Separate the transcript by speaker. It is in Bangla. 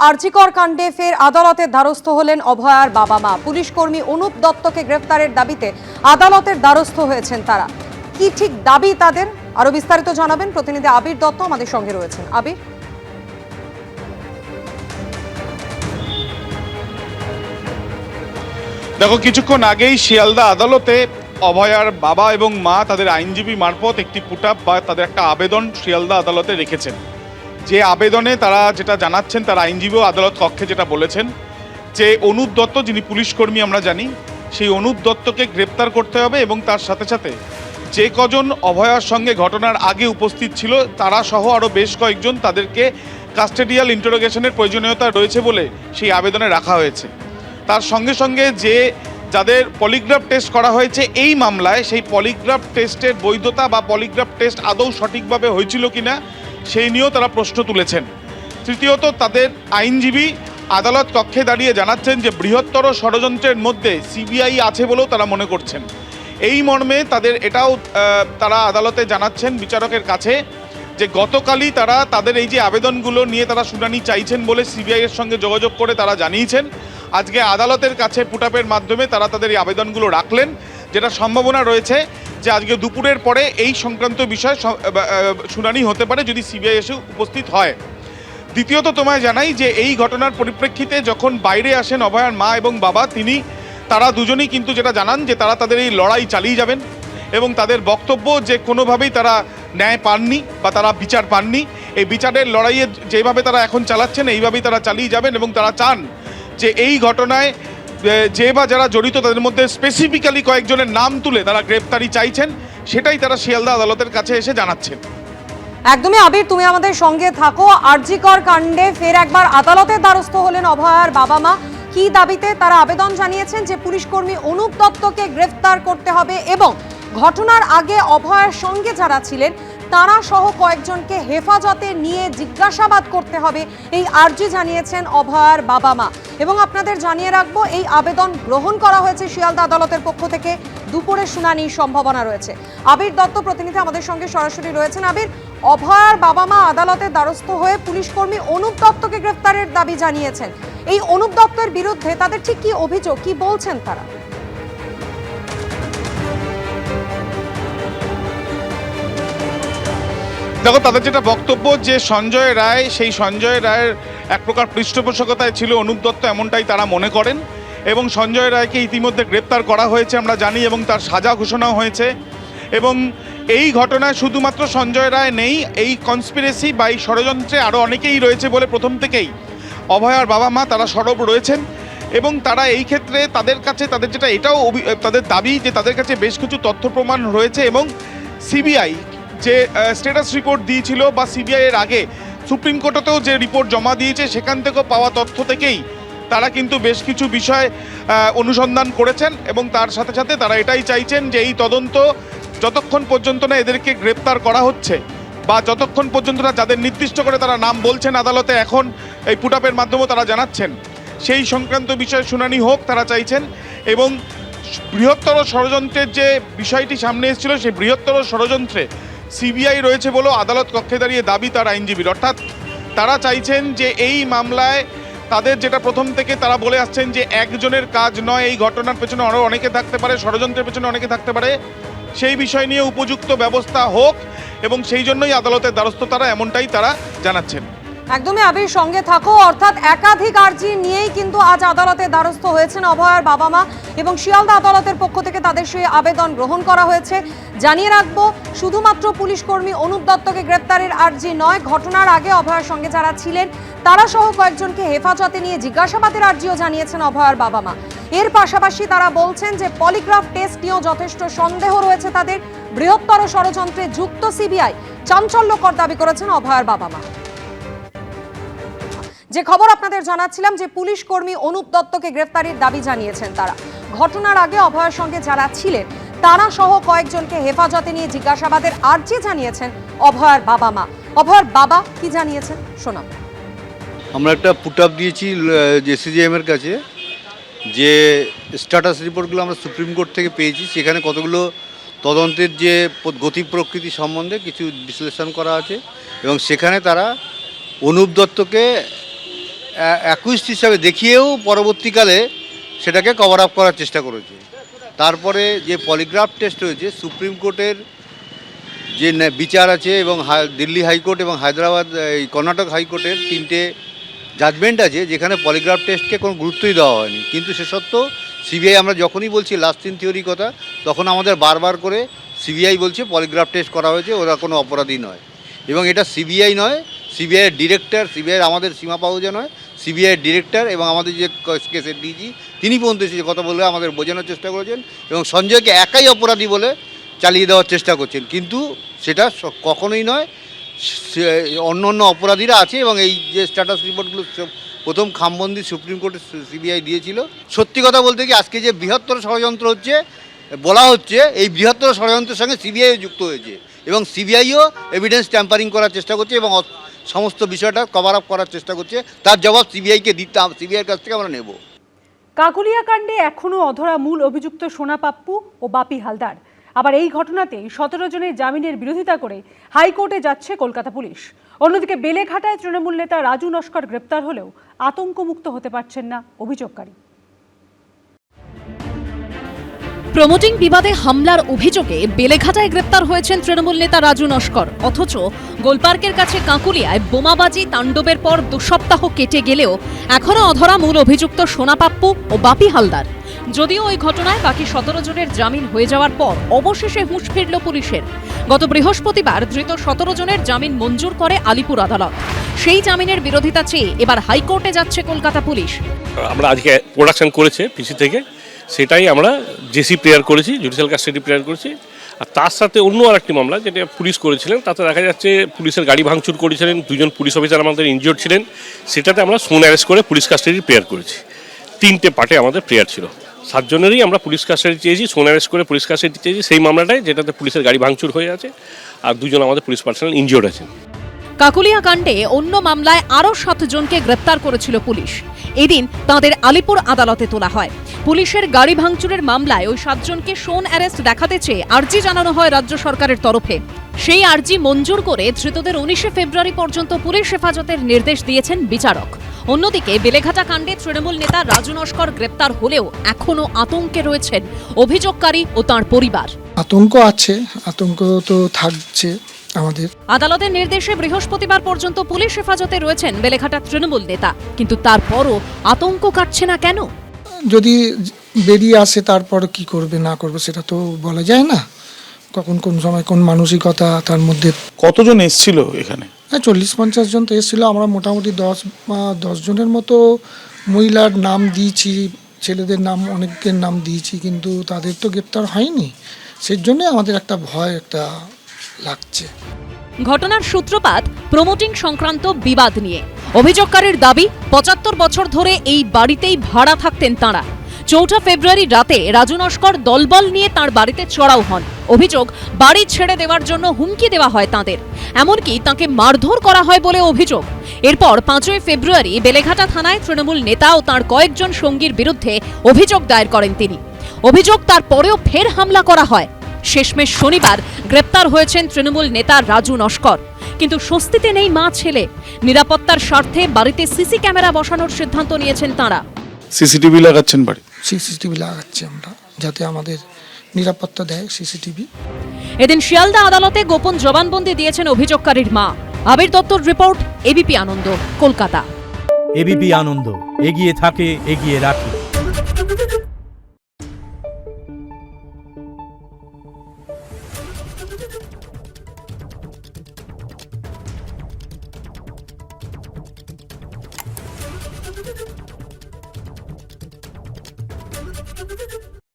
Speaker 1: আরজিকর কাণ্ডে ফের আদালতের দ্বারস্থ হলেন অভয়ার বাবা মা। পুলিশ কর্মী অনুপ দত্তকে গ্রেফতারের দাবিতে আদালতের দ্বারস্থ হয়েছেন তারা। কি ঠিক দাবি তাদের, আরো বিস্তারিত জানাবেন প্রতিনিধি আবির দত্ত আমাদের সঙ্গে রয়েছেন। আবির,
Speaker 2: দেখো, কিছুক্ষণ আগেই শিয়ালদা আদালতে অভয়ার বাবা এবং মা তাদের আইনজীবী মারফত একটি পুটআপ বা তাদের একটা আবেদন শিয়ালদা আদালতে রেখেছেন। যে আবেদনে তারা যেটা জানাচ্ছেন, তার আইনজীবীও আদালত কক্ষে যেটা বলেছেন যে অনুপ দত্ত, যিনি পুলিশ কর্মী আমরা জানি, সেই অনুপ দত্তকে গ্রেপ্তার করতে হবে এবং তার সাথে সাথে যে কজন অভয়ার সঙ্গে ঘটনার আগে উপস্থিত ছিল তারা সহ আরও বেশ কয়েকজন, তাদেরকে কাস্টোডিয়াল ইন্টারোগেশনের প্রয়োজনীয়তা রয়েছে বলে সেই আবেদনে রাখা হয়েছে। তার সঙ্গে সঙ্গে যাদের পলিগ্রাফ টেস্ট করা হয়েছে এই মামলায়, সেই পলিগ্রাফ টেস্টের বৈধতা বা পলিগ্রাফ টেস্ট আদৌ সঠিকভাবে হয়েছিল কিনা সেই নিয়েও তারা প্রশ্ন তুলেছেন। তৃতীয়ত, তাদের আইনজীবী আদালত কক্ষে দাঁড়িয়ে জানাচ্ছেন যে বৃহত্তর ষড়যন্ত্রের মধ্যে সিবিআই আছে বলেও তারা মনে করছেন। এই মর্মে তারা আদালতে জানাচ্ছেন বিচারকের কাছে যে গতকালই তারা তাদের এই যে আবেদনগুলো নিয়ে তারা শুনানি চাইছেন বলে সিবিআইয়ের সঙ্গে যোগাযোগ করে তারা জানিয়েছেন। আজকে আদালতের কাছে পুটআপের মাধ্যমে তারা তাদের এই আবেদনগুলো রাখলেন, যেটা সম্ভাবনা রয়েছে যে আজকে দুপুরের পরে এই সংক্রান্ত বিষয় শুনানি হতে পারে যদি সিবিআই এসে উপস্থিত হয়। দ্বিতীয়ত, তোমায় জানাই যে এই ঘটনার পরিপ্রেক্ষিতে যখন বাইরে আসেন অভয়ার মা এবং বাবা, তারা দুজনেই কিন্তু যেটা জানান যে তারা তাদের এই লড়াই চালিয়ে যাবেন এবং তাদের বক্তব্য যে কোনোভাবেই তারা ন্যায় পাননি বা তারা বিচার পাননি। এই বিচারের লড়াইয়ে যেভাবে তারা এখন চালাচ্ছেন এইভাবেই তারা চালিয়ে যাবেন এবং তারা চান যে এই ঘটনায় যে বা যারা জড়িত তাদের মধ্যে স্পেসিফিক্যালি কয়েকজনের নাম তুলে তারা গ্রেপ্তারি চাইছেন, সেটাই তারা শিয়ালদা আদালতের কাছে এসে জানাচ্ছেন।
Speaker 1: একদমই আবির, তুমি আমাদের সঙ্গে থাকো। আরজিকর কাণ্ডে ফের একবার আদালতের দ্বারস্থ হলেন অভয়ার বাবা মা। কি দাবিতে তারা আবেদন জানিয়েছেন যে পুলিশ কর্মী অনুপ দত্তকে গ্রেফতার করতে হবে এবং ঘটনার আগে অভয়ার সঙ্গে যারা ছিলেন তারা সহ কয়েকজনকে হেফাজতে নিয়ে জিজ্ঞাসাবাদ করতে হবে, এই আর্জি জানিয়েছেন অভয়ার বাবা মা। এবং আপনাদের জানিয়ে রাখবো, এই আবেদন গ্রহণ করা হয়েছে শিয়ালদা আদালতের পক্ষ থেকে। দুপুরে শুনানির সম্ভাবনা রয়েছে। আবির দত্ত প্রতিনিধি আমাদের সঙ্গে সরাসরি রয়েছেন। আবির, অভয়ার বাবা মা আদালতের দ্বারস্থ হয়ে পুলিশ কর্মী অনুপ দত্তকে গ্রেফতারের দাবি জানিয়েছেন। এই অনুপ দত্তের বিরুদ্ধে তাদের ঠিক কি অভিযোগ, কি বলছেন তারা?
Speaker 2: দেখো, তাদের যেটা বক্তব্য যে সঞ্জয় রায়, সেই সঞ্জয় রায়ের এক প্রকার পৃষ্ঠপোষকতায় ছিল অনুপ দত্ত, এমনটাই তারা মনে করেন। এবং সঞ্জয় রায়কে ইতিমধ্যে গ্রেপ্তার করা হয়েছে আমরা জানি এবং তার সাজা ঘোষণাও হয়েছে। এবং এই ঘটনায় শুধুমাত্র সঞ্জয় রায় নেই, এই কনস্পিরেসি বা এই ষড়যন্ত্রে আরও অনেকেই রয়েছে বলে প্রথম থেকেই অভয়ার বাবা মা তারা সরব রয়েছেন। এবং তারা এই ক্ষেত্রে তাদের কাছে তাদের দাবি যে তাদের কাছে বেশ কিছু তথ্য প্রমাণ রয়েছে এবং সিবিআই যে স্ট্যাটাস রিপোর্ট দিয়েছিল বা সিবিআই এর আগে সুপ্রিম কোর্টেতেও যে রিপোর্ট জমা দিয়েছে সেখান থেকেও পাওয়া তথ্য থেকেই তারা কিন্তু বেশ কিছু বিষয় অনুসন্ধান করেছেন। এবং তার সাথে সাথে তারা এটাই চাইছেন যে এই তদন্ত যতক্ষণ পর্যন্ত না এদেরকে গ্রেপ্তার করা হচ্ছে বা যতক্ষণ পর্যন্ত না যাদের নির্দিষ্ট করে তারা নাম বলছেন আদালতে এখন এই পুটআপের মাধ্যমেও তারা জানাচ্ছেন, সেই সংক্রান্ত বিষয়ে শুনানি হোক তারা চাইছেন। এবং বৃহত্তর ষড়যন্ত্রের যে বিষয়টি সামনে এসেছিল, সেই বৃহত্তর ষড়যন্ত্রে সিবিআই রয়েছে বলেও আদালত কক্ষে দাঁড়িয়ে দাবি তার আইনজীবীর। অর্থাৎ তারা চাইছেন যে এই মামলায় তাদের যেটা প্রথম থেকে তারা বলে আসছেন যে একজনের কাজ নয়, এই ঘটনার পেছনে আরও অনেকে থাকতে পারে, ষড়যন্ত্রের পেছনে অনেকে থাকতে পারে, সেই বিষয় নিয়ে উপযুক্ত ব্যবস্থা হোক এবং সেই জন্যই আদালতের দ্বারস্থ তারা, এমনটাই তারা জানাচ্ছেন।
Speaker 1: একদমই আবির, সঙ্গে থাকো। অর্থাৎ একাধিক আর্জি নিয়েই কিন্তু আজ আদালতের দ্বারস্থ হয়েছেন অভয়ার বাবা মা এবং শিয়ালদা আদালতের পক্ষ থেকে তাদের সেই আবেদন গ্রহণ করা হয়েছে। জানিয়ে রাখবো, শুধুমাত্র পুলিশ কর্মী অনুপ দত্তকে গ্রেপ্তারের আর্জি নয়, ঘটনার আগে অভয়ার সঙ্গে যারা ছিলেন তারা সহ কয়েকজনকে হেফাজতে নিয়ে জিজ্ঞাসাবাদের আর্জিও জানিয়েছেন অভয়ার বাবা মা। এর পাশাপাশি তারা বলছেন যে পলিগ্রাফ টেস্ট নিয়েও যথেষ্ট সন্দেহ রয়েছে তাদের। বৃহত্তর ষড়যন্ত্রে যুক্ত সিবিআই, চাঞ্চল্যকর দাবি করেছেন অভয়ার বাবা মা। যে খবর আপনাদের জানাচ্ছিলাম যে পুলিশ কর্মী অনুপ দত্তকে গ্রেফতারের দাবি জানিয়েছেন তারা। ঘটনার আগে অভয়ের সঙ্গে যারা ছিলেন তারা সহ কয়েকজনকে হেফাজতে নিয়ে জিজ্ঞাসাবাদের আর্জি জানিয়েছেন অভয়ার বাবা মা। অভয়ার বাবা কি জানিয়েছেন শোনাব।
Speaker 3: আমরা একটা পুটআপ দিয়েছি এসিজিএম এর কাছে, যে স্ট্যাটাস রিপোর্টগুলো আমরা সুপ্রিম কোর্ট থেকে পেয়েছি, সেখানে কতগুলো তদন্তের যে গতি প্রকৃতি সম্বন্ধে কিছু বিশ্লেষণ করা আছে এবং সেখানে তারা অনুপ দত্তকে অ্যাকুইস্ট হিসাবে দেখিয়েও পরবর্তীকালে সেটাকে কভার আপ করার চেষ্টা করেছে। তারপরে যে পলিগ্রাফ টেস্ট হয়েছে, সুপ্রিম কোর্টের যে বিচার আছে এবং দিল্লি হাইকোর্ট এবং হায়দ্রাবাদ এই কর্ণাটক হাইকোর্টের 3টে জাজমেন্ট আছে যেখানে পলিগ্রাফ টেস্টকে কোনো গুরুত্বই দেওয়া হয়নি। কিন্তু সে সত্ত্বেও সিবিআই, আমরা যখনই বলছি লাস্ট ইন থিওরি কথা, তখন আমাদের বারবার করে সিবিআই বলছে পলিগ্রাফ টেস্ট করা হয়েছে, ওরা কোনো অপরাধী নয়। এবং এটা সিবিআই নয়, সিবিআইয়ের ডিরেক্টর, সিবিআইয়ের আমাদের সীমা পাহুজা নয়, সিবিআইয়ের ডিরেক্টর এবং আমাদের যে কেসের ডিজি তিনি পর্যন্ত এসে কথা বলে আমাদের বোঝানোর চেষ্টা করেছেন এবং সঞ্জয়কে একাই অপরাধী বলে চালিয়ে দেওয়ার চেষ্টা করছেন। কিন্তু সেটা কখনোই নয়, অন্য অন্য অপরাধীরা আছে এবং এই যে স্ট্যাটাস রিপোর্টগুলো প্রথম খামবন্দি সুপ্রিম কোর্টে সিবিআই দিয়েছিল। সত্যি কথা বলতে কি, আজকে যে বৃহত্তর ষড়যন্ত্র হচ্ছে বলা হচ্ছে, এই বৃহত্তর ষড়যন্ত্রের সঙ্গে সিবিআইও যুক্ত হয়েছে এবং সিবিআইও এভিডেন্স ট্যাম্পারিং করার চেষ্টা করছে এবং সমস্ত বিষয়টা কভার আপ করার চেষ্টা করছে। তার জবাব সিবিআইকে দিতে, সিবিআইয়ের কাছ থেকে আমরা নেব।
Speaker 4: কাকুলিয়া কাণ্ডে এখনও অধরা মূল অভিযুক্ত সোনা পাপ্পু ও বাপি হালদার। আবার এই ঘটনাতেই 17 জনের জামিনের বিরোধিতা করে হাইকোর্টে যাচ্ছে কলকাতা পুলিশ। অন্যদিকে বেলেঘাটায় তৃণমূল নেতা রাজু নস্কর গ্রেপ্তার হলেও আতঙ্কমুক্ত হতে পারছেন না অভিযোগকারী।
Speaker 5: প্রমোটিং বিবাদে হামলার অভিযোগে বেলেঘাটায় গ্রেপ্তার হয়েছেন তৃণমূল নেতা রাজু নস্কর। অথচ গোলপার্কের কাছে কাঁকুলিয়ায় বোমাবাজি তাণ্ডবের পর 2 সপ্তাহ কেটে গেলেও এখনও অধরা মূল অভিযুক্ত সোনা পাপ্পু ও বাপি হালদার। যদিও ওই ঘটনায় বাকি 17 জনের জামিন হয়ে যাওয়ার পর অবশেষে হুঁশ ফিরল পুলিশের। গত বৃহস্পতিবার ধৃত 17 জনের জামিন মঞ্জুর করে আলিপুর আদালত। সেই জামিনের বিরোধিতা চেয়ে এবার হাইকোর্টে যাচ্ছে কলকাতা পুলিশ।
Speaker 6: আমরা আজকে প্রোডাকশন করেছে পিসি থেকে, সেটাই আমরা জেসি প্রেয়ার করেছি, জুডিশিয়াল কাস্টাডি প্রেয়ার করেছি। আর তার সাথে অন্য আরেকটি মামলা যেটা পুলিশ করেছিলেন, তাতে দেখা যাচ্ছে পুলিশের গাড়ি ভাঙচুর করেছিলেন, 2 জন পুলিশ অফিসার আমাদের ইনজিওর্ড ছিলেন। সেটাতে আমরা সোন অ্যারেস্ট করে পুলিশ কাস্টাডি প্রেয়ার করেছি। 3টে পার্টে আমাদের প্রেয়ার ছিল। 7 জনেরই আমরা পুলিশ কাস্টাডি চেয়েছি, সোন অ্যারেস্ট করে পুলিশ কাস্টাডি চেয়েছি সেই মামলাটায়, যেটাতে পুলিশের গাড়ি ভাঙচুর হয়ে আছে আর 2 জন আমাদের পুলিশ পার্সোনাল ইনজিওর্ড আছেন।
Speaker 5: কাকুলিয়া কাণ্ডে অন্য মামলায় আরও 7 জনকে গ্রেপ্তার করেছিল পুলিশ। এদিন তাঁদের আলিপুর আদালতে তোলা হয়। পুলিশের গাড়ি ভাঙচুরের মামলায় ওই 7 জনকে সোন অ্যারেস্ট দেখাতে চেয়ে আর্জি জানানো হয় রাজ্য সরকারের তরফে। সেই আর্জি মঞ্জুর করে ধৃতদের 19 ফেব্রুয়ারি পর্যন্ত পুলিশ হেফাজতের নির্দেশ দিয়েছেন বিচারক। অন্যদিকে বেলেঘাটা কাণ্ডে তৃণমূল নেতা রাজু নস্কর গ্রেপ্তার হলেও এখনও আতঙ্কে রয়েছেন অভিযোগকারী ও তাঁর পরিবার।
Speaker 7: আতঙ্ক আছে, আতঙ্ক তো থাকছে আমাদের।
Speaker 5: আদালতের নির্দেশে বৃহস্পতিবার পর্যন্ত পুলিশ হেফাজতে রয়েছেন বেলেঘাটা তৃণমূল নেতা, কিন্তু তারপরও আতঙ্ক কাটছে না কেন?
Speaker 7: যদি বেরিয়ে আসে তারপর কি করবে না করবে সেটা তো বলা যায় না, কখন কোন সময় কোন মানসিকতা তার মধ্যে।
Speaker 2: কতজন এসেছিল এখানে?
Speaker 7: 40-50 জন তো এসেছিলো। আমরা মোটামুটি 10 জনের মতো মহিলার নাম দিয়েছি, ছেলেদের নাম অনেকের নাম দিয়েছি, কিন্তু তাদের তো গ্রেপ্তার হয়নি। সেই জন্যই আমাদের একটা ভয় একটা লাগছে।
Speaker 5: ঘটনার সূত্রপাত প্রমোটিং সংক্রান্ত বিবাদ নিয়ে। অভিযোগকারীর দাবি 75 বছর ধরে এই বাড়িতেই ভাড়া থাকতেন তাঁরা। 4 ফেব্রুয়ারি রাতে রাজু নস্কর দলবল নিয়ে তাঁর বাড়িতে চড়াও হন। অভিযোগ, বাড়ি ছেড়ে দেওয়ার জন্য হুমকি দেওয়া হয় তাঁদের, এমনকি তাঁকে মারধর করা হয় বলে অভিযোগ। এরপর 5 ফেব্রুয়ারি বেলেঘাটা থানায় তৃণমূল নেতা ও তাঁর কয়েকজন সঙ্গীর বিরুদ্ধে অভিযোগ দায়ের করেন তিনি। অভিযোগ তারপরেও ফের হামলা করা হয়। শেষমেশ শনিবার গ্রেপ্তার হয়েছেন তৃণমূল নেতা রাজু নস্কর। কিন্তু স্বস্তিতে নেই মা ছেলে। নিরাপত্তার স্বার্থে বাড়িতে সিসি ক্যামেরা বসানোর সিদ্ধান্ত নিয়েছেন তাঁরা।
Speaker 2: সিসিটিভি লাগাচ্ছেন বাড়ি?
Speaker 7: সিসিটিভি লাগাচ্ছি আমরা, যাতে আমাদের নিরাপত্তা দেয় সিসিটিভি।
Speaker 5: এদিন শিয়ালদা আদালতে গোপন জবানবন্দি দিয়েছেন অভিযোগকারীর মা। আবির দত্তর রিপোর্ট, এবিপি আনন্দ, কলকাতা।
Speaker 8: এবিপি আনন্দ, এগিয়ে থাকে, এগিয়ে রাখে।